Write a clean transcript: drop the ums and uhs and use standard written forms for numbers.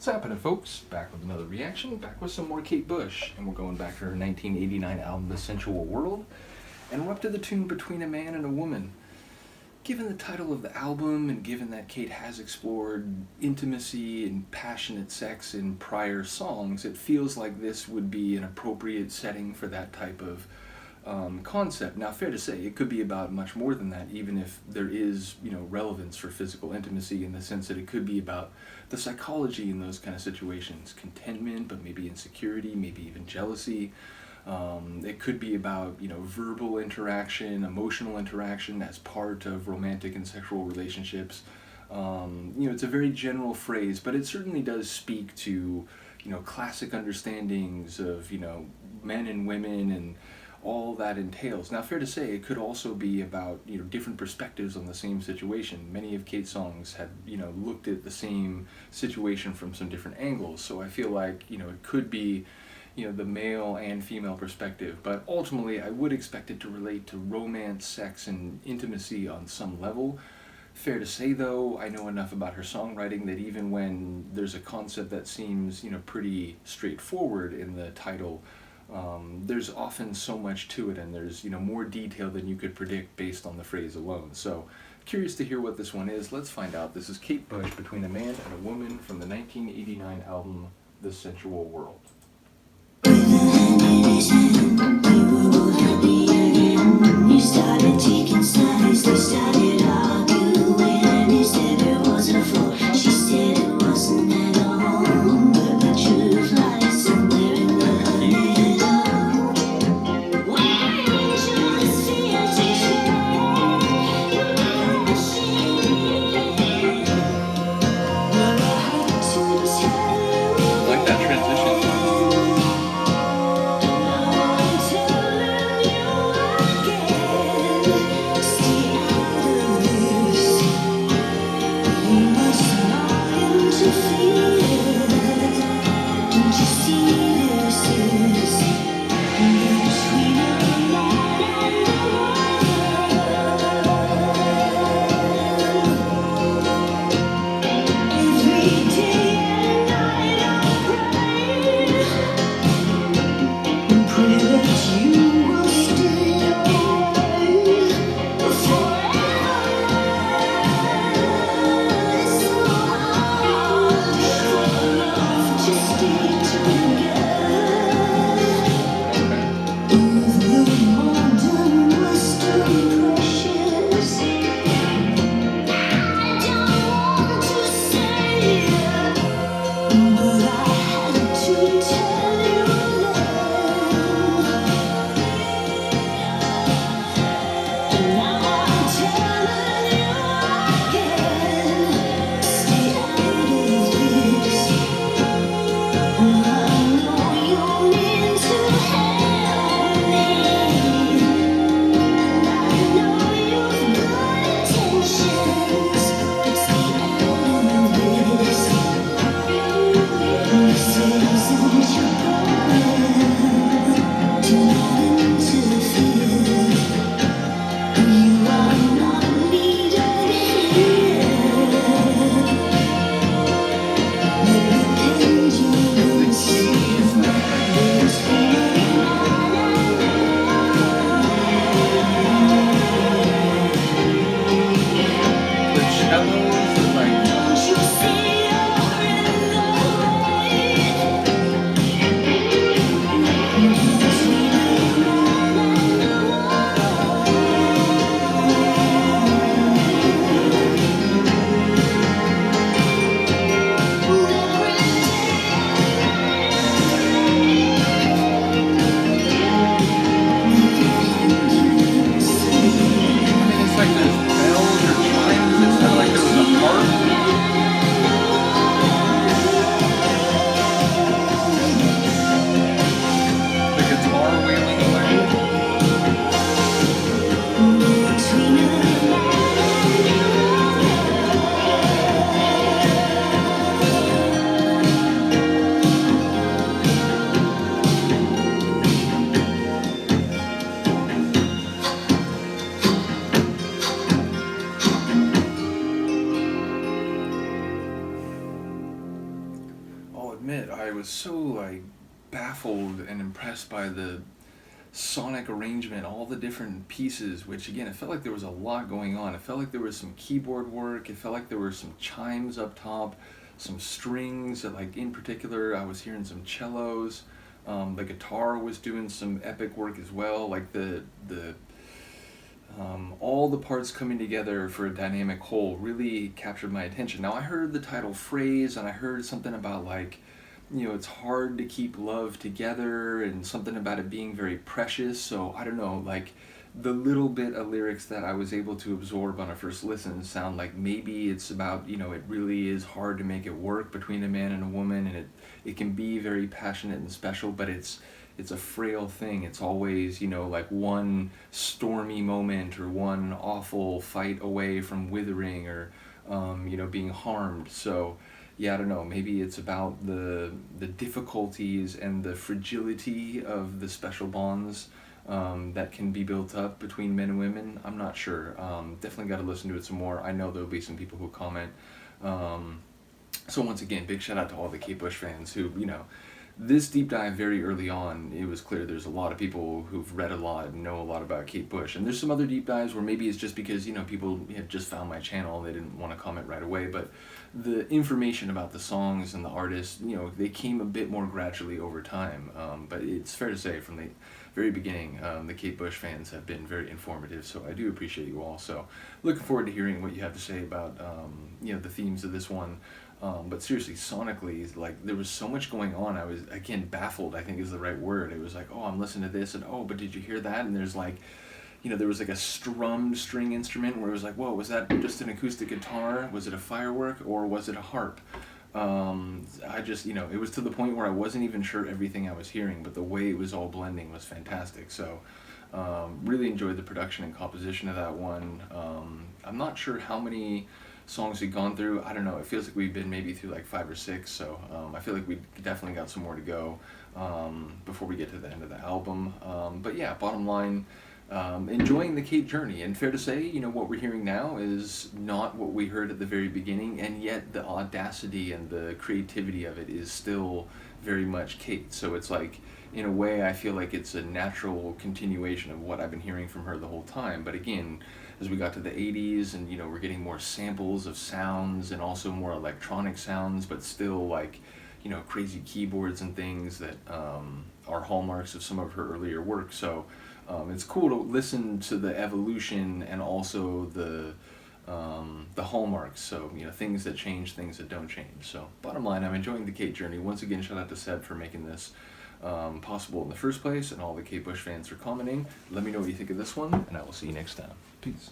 What's happening, folks? Back with another reaction, back with some more Kate Bush, and we're going back to her 1989 album, The Sensual World, and we're up to the tune Between a Man and a Woman. Given the title of the album, and given that Kate has explored intimacy and passionate sex in prior songs, it feels like this would be an appropriate setting for that type of concept. Now, fair to say, it could be about much more than that, even if there is, relevance for physical intimacy in the sense that it could be about the psychology in those kind of situations, contentment, but maybe insecurity, maybe even jealousy. It could be about, verbal interaction, emotional interaction as part of romantic and sexual relationships. It's a very general phrase, but it certainly does speak to, classic understandings of, men and women and all that entails. Now, fair to say, it could also be about, different perspectives on the same situation. Many of Kate's songs have, looked at the same situation from some different angles. So I feel like, it could be, the male and female perspective, but ultimately I would expect it to relate to romance, sex, and intimacy on some level. Fair to say, though, I know enough about her songwriting that even when there's a concept that seems, pretty straightforward in the title, there's often so much to it, and there's, more detail than you could predict based on the phrase alone. So, curious to hear what this one is. Let's find out. This is Kate Bush, Between a Man and a Woman, from the 1989 album, The Sensual World. With a hand in his hand, we were both happy again. You started taking sides, they started arguing, and he said there wasn't a flaw. She said it wasn't at all, but the truth lies somewhere in the middle. Where is your sphere to share? Your machine. Well, I had to tell you. Like that transition. admit I was so like baffled and impressed by the sonic arrangement, all the different pieces, which again, it felt like there was a lot going on. It felt like there was some keyboard work, it felt like there were some chimes up top, some strings, that, like in particular, I was hearing some cellos. The guitar was doing some epic work as well, like the all the parts coming together for a dynamic whole really captured my attention. Now I heard the title phrase and I heard something about like, you know, it's hard to keep love together and something about it being very precious. So I don't know, like the little bit of lyrics that I was able to absorb on a first listen sound like maybe it's about, you know, it really is hard to make it work between a man and a woman, and it can be very passionate and special, but it's a frail thing. It's always, you know, like one stormy moment or one awful fight away from withering or, you know, being harmed. So, yeah, I don't know. Maybe it's about the difficulties and the fragility of the special bonds that can be built up between men and women. I'm not sure. Definitely got to listen to it some more. I know there'll be some people who comment. So once again, big shout out to all the Kate Bush fans who, you know, this deep dive very early on, it was clear there's a lot of people who've read a lot and know a lot about Kate Bush. And there's some other deep dives where maybe it's just because, you know, people had just found my channel and they didn't want to comment right away. But the information about the songs and the artists, you know, they came a bit more gradually over time. But it's fair to say from the very beginning, the Kate Bush fans have been very informative. So I do appreciate you all. So looking forward to hearing what you have to say about, you know, the themes of this one. But seriously, sonically, like there was so much going on. I was, again, baffled, I think is the right word. It was like, oh, I'm listening to this and oh, but did you hear that? And there's like, you know, there was like a strummed string instrument where it was like, whoa, was that just an acoustic guitar? Was it a firework or was it a harp? I just, you know, it was to the point where I wasn't even sure everything I was hearing, but the way it was all blending was fantastic. So really enjoyed the production and composition of that one. I'm not sure how many songs we've gone through. I don't know, it feels like we've been maybe through like 5 or 6, so I feel like we definitely got some more to go before we get to the end of the album. But yeah, bottom line, enjoying the Kate journey, and fair to say, you know, what we're hearing now is not what we heard at the very beginning, and yet the audacity and the creativity of it is still very much Kate. So it's like, in a way, I feel like it's a natural continuation of what I've been hearing from her the whole time. But again, as we got to the 80s and, you know, we're getting more samples of sounds and also more electronic sounds, but still like, you know, crazy keyboards and things that are hallmarks of some of her earlier work. So it's cool to listen to the evolution and also the hallmarks. So, you know, things that change, things that don't change. So bottom line, I'm enjoying the Kate journey. Once again, shout out to Seb for making this possible in the first place, and all the Kate Bush fans for commenting. Let me know what you think of this one, and I will see you next time. Peace.